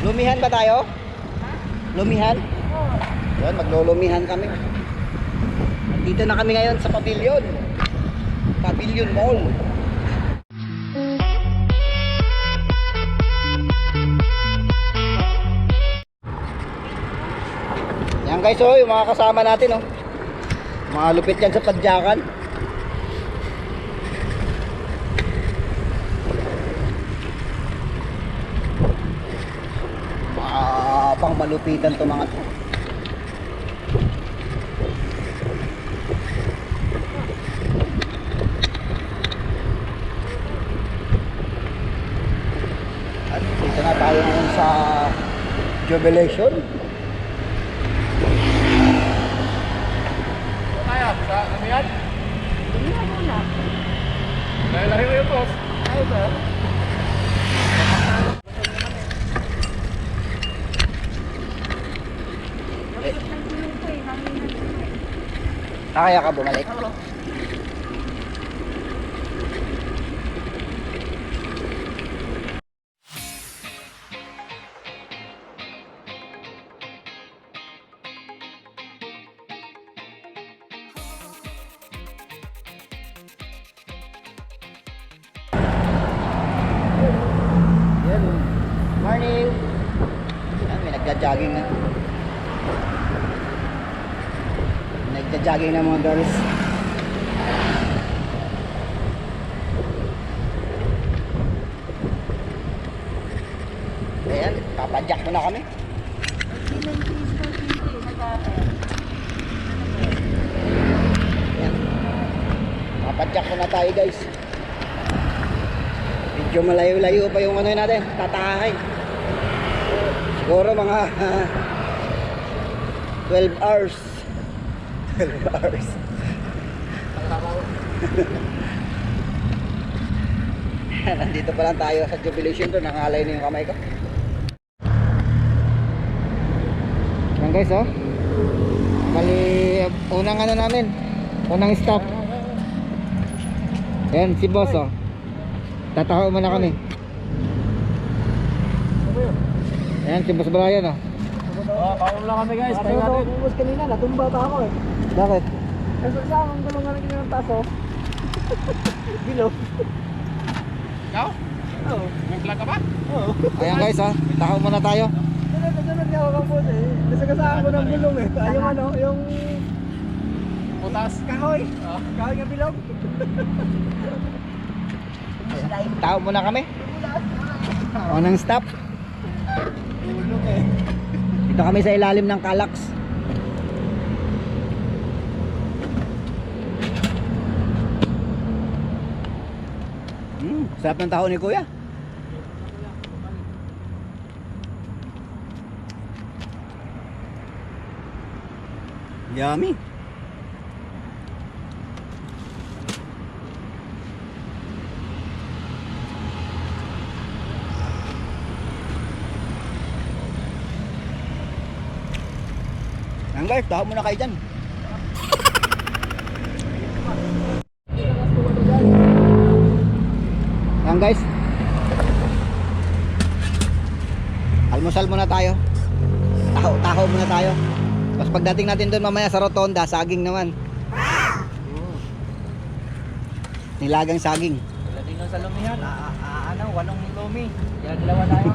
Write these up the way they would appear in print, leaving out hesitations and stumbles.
Lumihan ba tayo? Lumihan? Yan, maglulumihan kami. Dito na kami ngayon sa Pavilion. Pavilion Mall. Yan guys, oh, yung mga kasama natin, oh. Mga lupit yan sa padyakan. Pang malupitan to mga to. At dito na tayo ngayon sa Jubilation. Kaya, sa ano yan? Lumihan muna. Lahi mo yung boss. Ay ba? Kaya ka bumalik? Yan. Morning. Yan, may nagja-jogging na. Nagja-jogging na mga girls. Ayan, papadyak mo na kami. Ayan. Papadyak mo na tayo guys. Medyo malayo-layo pa yung ano natin, tatahay. Siguro mga 12 hours. 12 hours. Nandito pa lang tayo sa Jubilation to, nangalay na yung kamay ko. Yan guys, oh. Bali, unang ano namin, unang stop. Yan, si boss, oh. Tataho mo na kami. Yan, si boss Brian, oh. Paul lang kami guys. Pahinga din. Bumos kanina, natumba pa ako eh. Bakit? Kasi sa akong gulungan ng ng taso. Bilog. Ikaw? Oo. Naglag ka ba? Oo. Ayan guys, oh. Taho muna tayo. Sunod niya ako kampos eh. Nasagasaan ko ng gulong eh. Yung ano, yung Putas. kahoy. Oh. Kahoy nga bilog. Taho muna kami. Unang stop. Gulong eh. Dito kami sa ilalim ng Calax. Sarap ng taho ni Kuya. Yummy. Ang guys, taho muna kayo dyan. Yan guys, almusal muna tayo. Taho muna tayo. Tapos pagdating natin doon mamaya sa Rotonda, saging naman. Nilagang saging. Pagdating nun sa lumihan, walong lumi. Yan, dalawa tayo.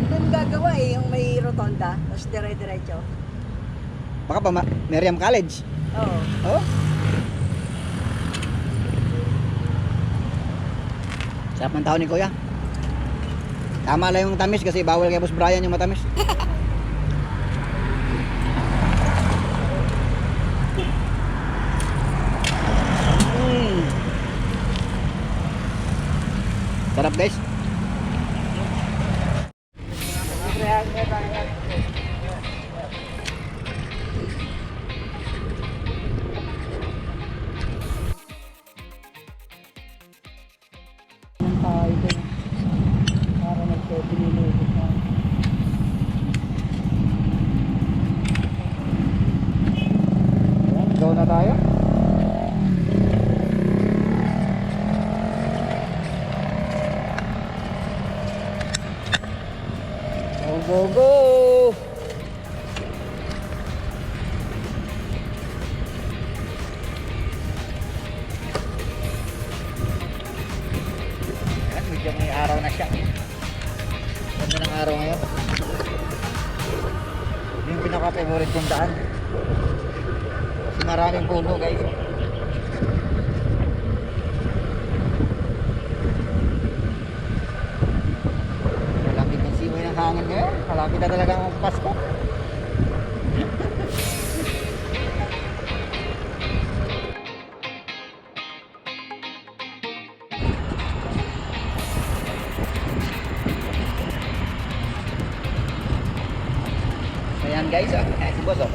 Doon gagawa eh, yung may rotonda. Tapos dire-diretso. Baka pa Miriam College. Oo. Oh. Sarap ng taho ni Kuya. Tama lang yung tamis kasi bawal kay Boss Brian yung matamis. Sarap guys. Para nagpapinilibot na. Go na tayo. Go, go, go! Ayan, medyo may araw na siya. Ganda ng araw ngayon. Yung pinaka-favorite kong daan. Kasi maraming puno guys. Malapit ng simoy ng hangin ngayon. Malapit na talaga ang Pasko. Ayan guys, si boss oh.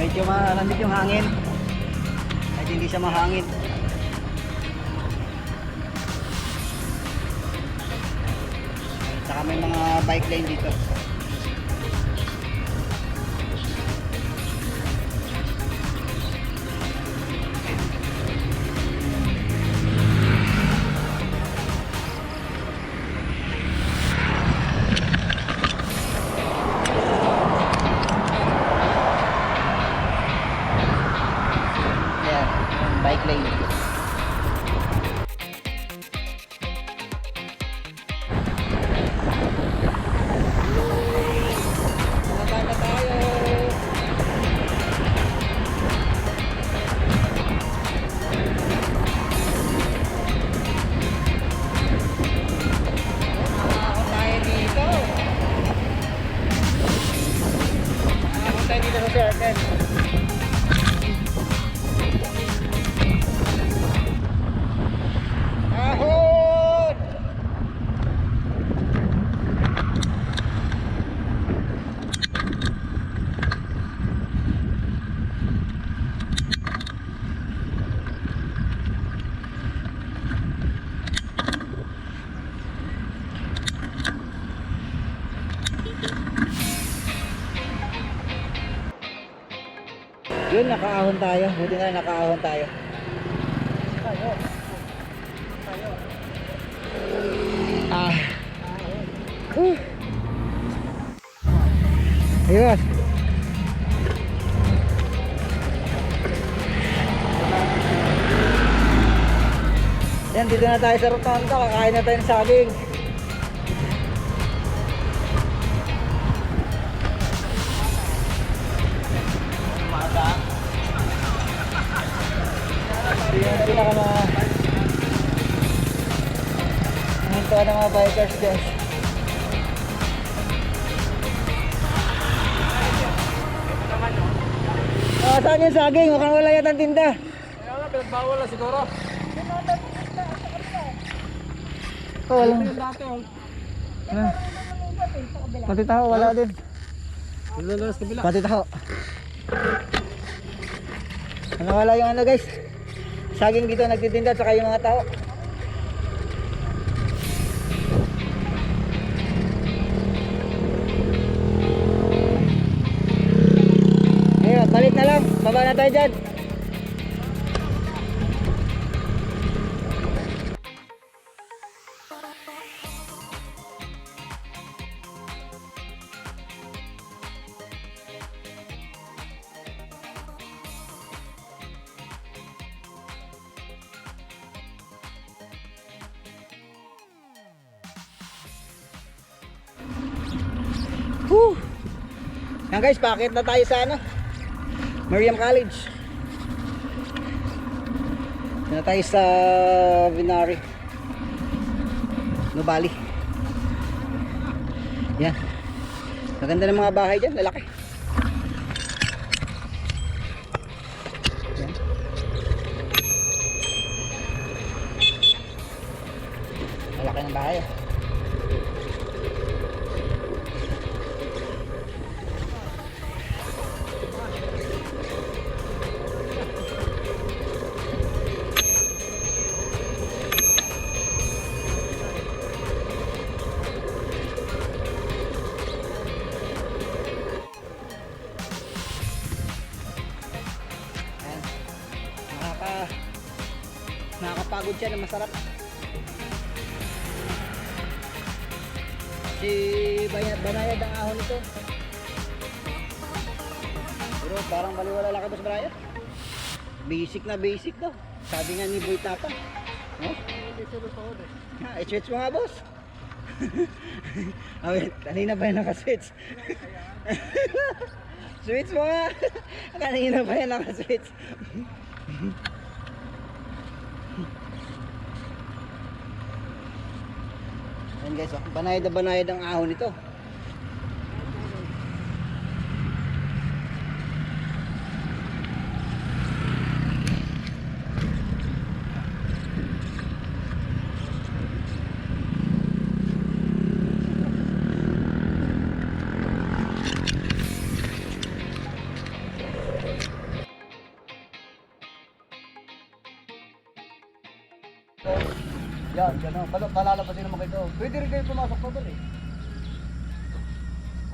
Medyo malamig yung hangin. Kahit hindi siya mahangin. Saka may mga bike lane dito. Bike lane. Nakakita na tayo. Nakakot tayo dito. Nakakot tayo dito sa circle. Ahon! Yun, nakaahon tayo. Buti na nakaahon tayo. Ah. Ayos. Yan, dito na tayo sa Rotonda. Kakain na tayo ng saging. Yung pinaka mga ng mga bikers guys. Saan yung saging? Mukhang wala yata ang tinda. Kaya nga, pinagbawal na siguro. Wala. Yung dati, oh. Pati tao wala din. Nilalas kabila. Pati tao. Wala yung ano guys. Saging dito nagtitinda saka yung mga tao. Ayun, balik na lang. Baba na tayo dyan. Whew. Yan guys, paakit na tayo sa ano, Miriam College. Yan na tayo sa Binari Nubali. Yan. Maganda ng mga bahay dyan, lalaki. Yan. Lalaki ng bahay ah. Nakakapagod siya na masarap. Si Banayad ang ahon nito. Pero parang baliwala lang kay Boss Banayad. Basic na basic daw. Sabi nga ni Boy Tapa. No? I-switch mo nga, boss. Oh, wait, kanina pa yan nakaswitch. Switch mo nga. Kanina pa yan nakaswitch. Ayan guys, oh. Banayad na banayad ang ahon nito. Yan, gano'n. Palalabasin naman kayo. Pwede rin kayo pumasok pa doon eh.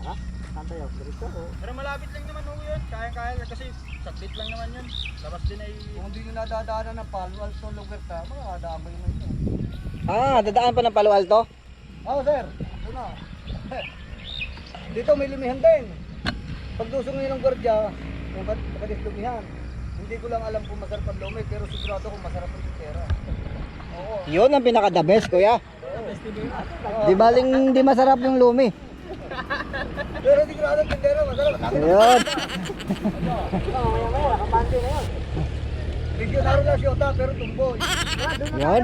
Ha? Saan tayo? Diretso o? Pero malapit lang naman ho yun. Kaya-kaya kasi saglit lang naman yun. Labas din ay... Kung hindi nyo nadadaanan ng Palo Alto, Lugerta, makakadaan ba yun na yun? Ah, dadaan pa ng Palo Alto? Oo, sir. Ito na. Dito may lumihan din. Pag dusong nyo ng gwardiya, yung kadis lumihan. Hindi ko lang alam kung masarap ang lumi, pero sigurado kung masarap ang tintera. Oo. Yun ang pinaka the best, kuya. Di baling di masarap yung lumi. Pero sigurado ang tintera, masarap. Yun. Maya, nakabante na yun. Video na rin lang siyota, pero tumboy. Yun.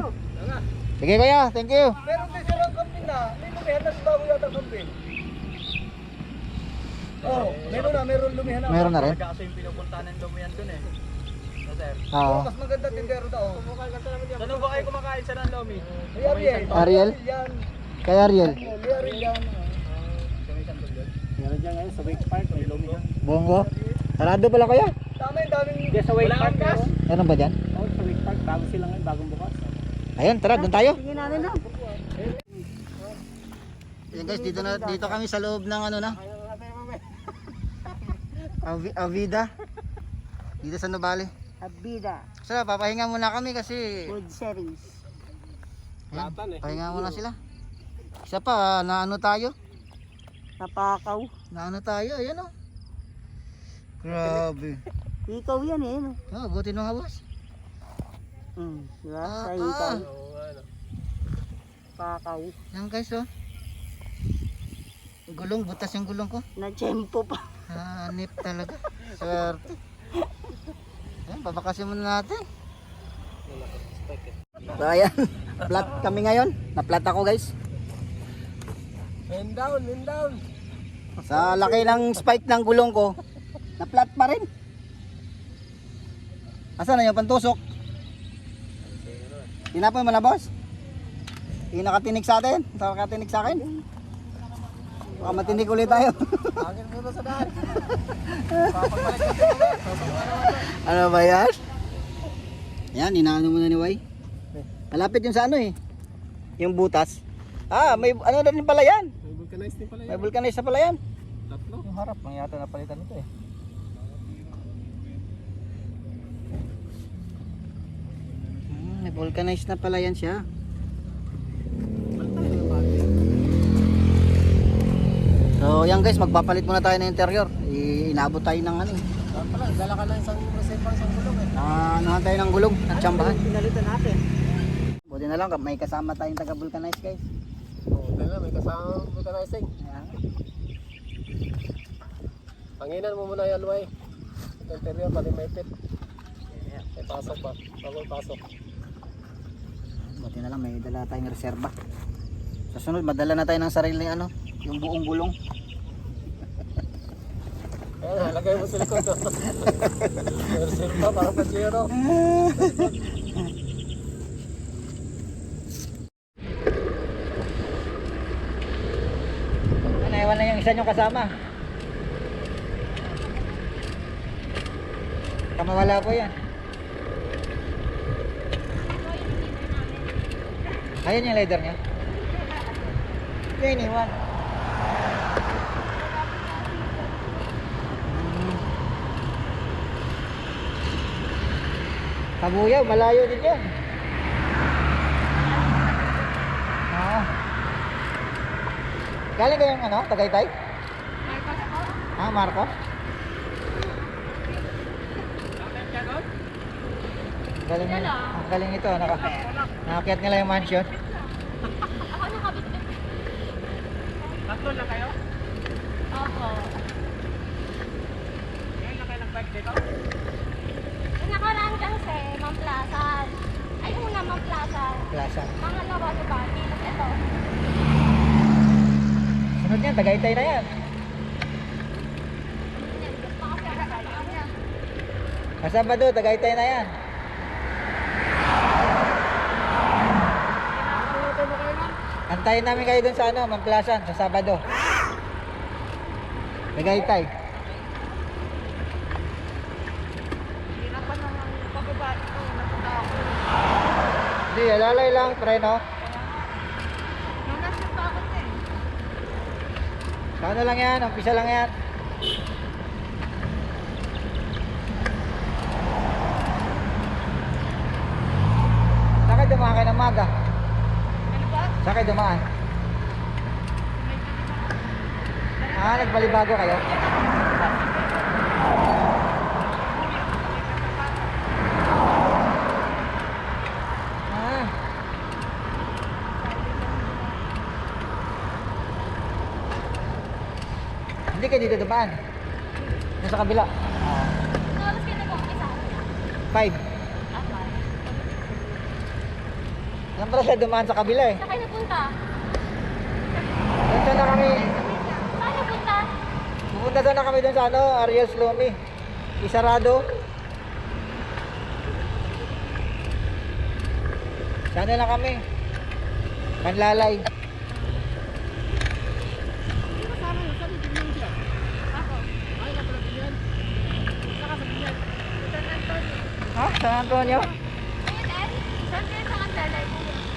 Sige kuya, thank you. Meron din silang camping na, may lumihan na bago yata camping. Oo, meron lumihan na. Meron na rin? Kasi yung pinupuntahan ng lumiyan dun eh. No, sir. Oo. Mas maganda tindero daw. Saan ba kayo kumakain sa ng lomi? Ay, Ariel. Ariel? Yan. Kay Ariel. Ariel yan. Kami saan doon? Meron dyan ngayon sa Wake Park, may lomi yan. Bongo. Sarado pala kuya. Tama yung daming... Yes, sa Wake Park gas? Ano ba dyan? Oo, sa Wake Park, bago sila ngayon, bagong bukas. Ayun, tara, doon tayo. Tingin natin na. Ayan guys, dito kami sa loob ng ano na. Avida. Dito sa Nubali. Abida. So, papahinga muna kami kasi Food series. ayan, pahinga muna sila. Isa pa, naano tayo? Napakaw. Naano tayo, ayan o. Grabe. Ikaw yan eh. No? Oh, buti nung boss. Diba? Ah, Sa ikaw. ah. Pakaw. Yan guys oh. Gulong, butas yung gulong ko. Na-tsempo pa. Hanip talaga. Swerte. Ayan, babakasin muna natin. So ayan, flat kami ngayon. Na-flat ako guys. Hand down, hand down. Sa laki ng spike ng gulong ko, na-flat pa rin. Asan na yung pantusok? Tinapoy mo na boss? Hindi nakatinig sa atin? Nakatinig sa akin? Baka matinig ulit tayo. Agad mo sa daan. Ano ba yan? Yan, inaano mo na ni Way. Malapit yung sa ano eh. Yung butas. Ah, may ano na din pala yan. May vulcanized din pala May vulcanized na pala yan. Tatlo. Yung harap, may yata napalitan nito eh. May vulcanized na pala yan siya. So yan guys, magpapalit muna tayo ng interior. Inabot tayo ng ano eh. Dala ka lang isang reserva sa gulong eh. Anuhan tayo ng gulong, nagtsambahan. Pinalitan natin. Buti na lang, may kasama tayong taga-vulcanize guys. Oo, dala, may kasama vulcanizing. Ayan. Panginan mo muna yan, Way. Ito interior, pati may pit. May pasok pa. Bagong pasok. Buti na lang, may dala tayong reserba. Sa sunod, madala na tayo ng sarili ano, yung buong gulong. Ayan, lagay mo sa likod. Reserva, parang pasero. Naiwan na yung isa nyo kasama. Kamawala po yan. Ayan yung leader niya. Hindi, iniwan. Kabuyaw, malayo din yan. Galing kayong ano, Tagaytay? Marcos po. Ah, Marcos? Galing, ang galing ito, nakakyat nila yung mansion. Ako nakabitbit. Tatlo lang kayo? Opo. Ngayon na kayo nag-bike dito? Yung nakaraan kasi, Mount Plaza. Ay, una Mount Plaza. Plaza. Pangalawa, Lubati. Tapos ito. Sunod yan, Tagaytay na yan. Yan, gusto ko siya nakakaya. Sabado, Tagaytay na yan. Kinakaluto mo kayo lang? Antayin namin kayo dun sa ano, Mamplasan, sa Sabado. Tagaytay. Hindi na pa naman pababa ito. Napunta ako. Hindi, alalay lang, treno. Nung nasa pa ako eh. Sa ano lang yan, umpisa lang yan. Saan kayo dumaan kayo ng maga? Ano ba? Saan kayo dumaan? Ah, nagbalibago kayo? Ah. Hindi kayo dito dumaan? Yung sa kabila? Ano oras kayo nag-umpisa? 5. Apa? Alam pala siya dumaan sa kabila eh. Saan kayo napunta? Doon na kami. Saan napunta? Pupunta sana kami doon sa ano, Ariel's Lumi. Isarado. Sana lang kami. Panlalay. Kasama mo, saan yung binyan siya? Ako. Ay, na pala binyan. Saka sa binyan. San Antonio. Ha? San Antonio? Ayun eh. Saan kayo sa Kantalay?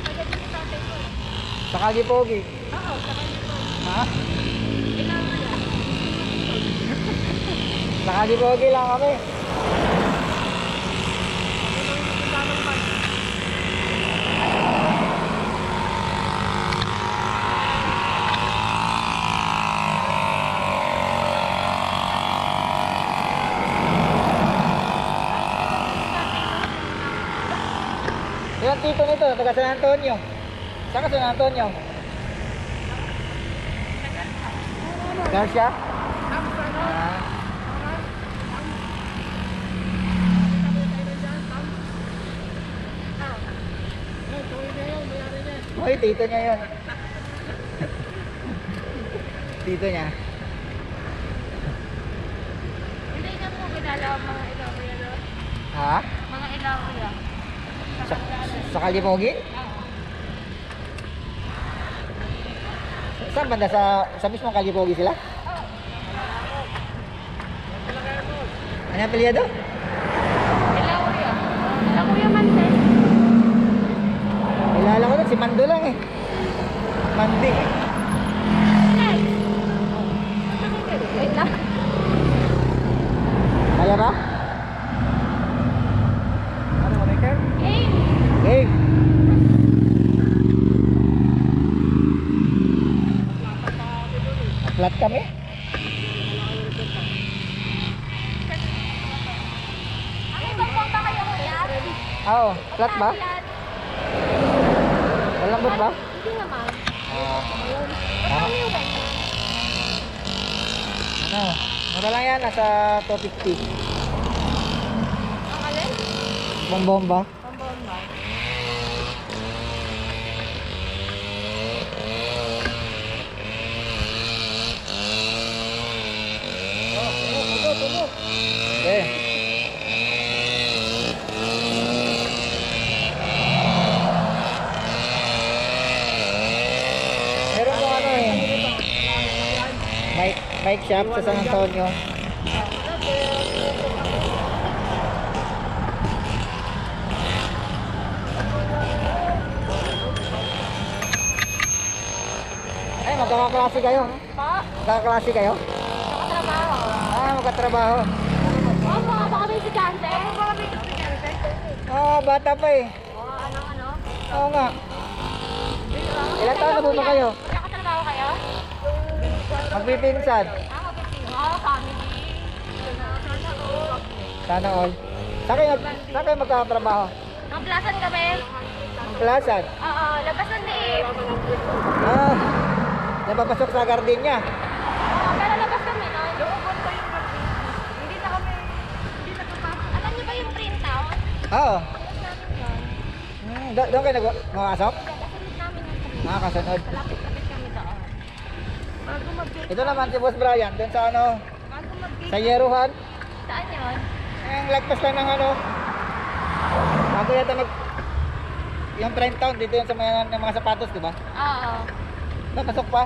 Maganda yung tatay ko eh. Sa Kagipogi. Oo, sa kanya po. Ha? Ilang wala. Sa Kagipogi lang kami. Yung tito nito, taga San Antonio. Saan ka San Antonio? Garcia? Ah. Hoy, tito niya yun. Tito niya. Hindi na po kilala ang mga ilaw kuya no? Ha? Mga ilaw kuya. Sa, sa Kalipogi? Oo. Saan banda? Sa mismong Kalipogi sila? Ano ang apelyado? Ilaw kuya. Ilaw kuya Mantel. Kilala ko doon, si Mando lang eh. Mandi. Next. Wait lang. Kaya ba? Ano mo, Riker? Hey. Okay. Flat kami? Ang ibang punta kayo kuya? Oo, flat ba? Flat. Malambot ba? Hindi naman. Ah, Ano yung wet? ano? Mura lang yan, nasa 250. Ang alin? Bombomba. Pambomba. Okay. Meron po ano eh. Bike shop sa San Antonio. Ay, magkakaklase kayo. Pa? Magkakaklase kayo? Nakatrabaho. Ah, magkatrabaho. Opo, baka may estudyante. Baka may estudyante. Ah, bata pa eh. Ano? Oo nga. Ilang taon na po ba kayo? Nakatrabaho kayo? Magpipinsan. Ako, Oo, family. Sana all. Saan kayo magkatrabaho? Mamplasan kami. Plasan. Oo, labas ng liip. Ah, napapasok sa gardenia. Oo, pero labas kami nun. Looban pa yung gabi. Hindi na kami, hindi na kapasok. Alam niyo ba yung printout? Oo. Labas namin yun. Doon kayo nagpasok? Kasunod namin yung printout. Ah, kasunod. Malapit-lapit kami doon. Bago mag-gate. Ito naman si Boss Brian, doon sa ano, Bago mag-gate. sa Yeruhan. Saan yun? Yung lagpas lang ng ano. Bago yata yung Printown, dito yung sa mga sapatos, di ba? Oo. Napasok pa.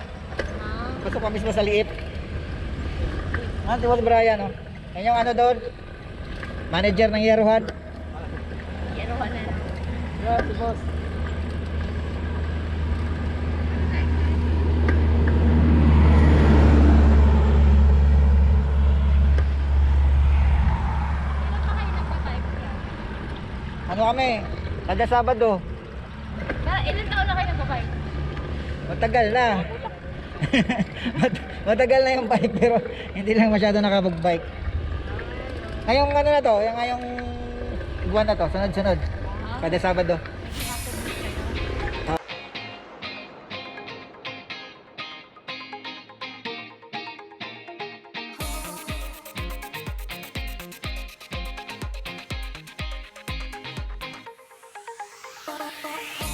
Pasok pa mismo sa liip. Ah, si Boss Brian, oh. Yan yung ano doon. Manager ng Yeruhan. Yeruhan na. Yeah, si boss. Kailan pa kayo nagpa-type yan? Ano kami? Kada Sabado. Pero ilan taon na kayo nagpa-bike? Matagal na. Matagal na yung bike pero hindi lang masyado nakapag-bike. Ngayong ano na to, yung ngayong buwan na to, sunod-sunod. Kada Sabado. Bye.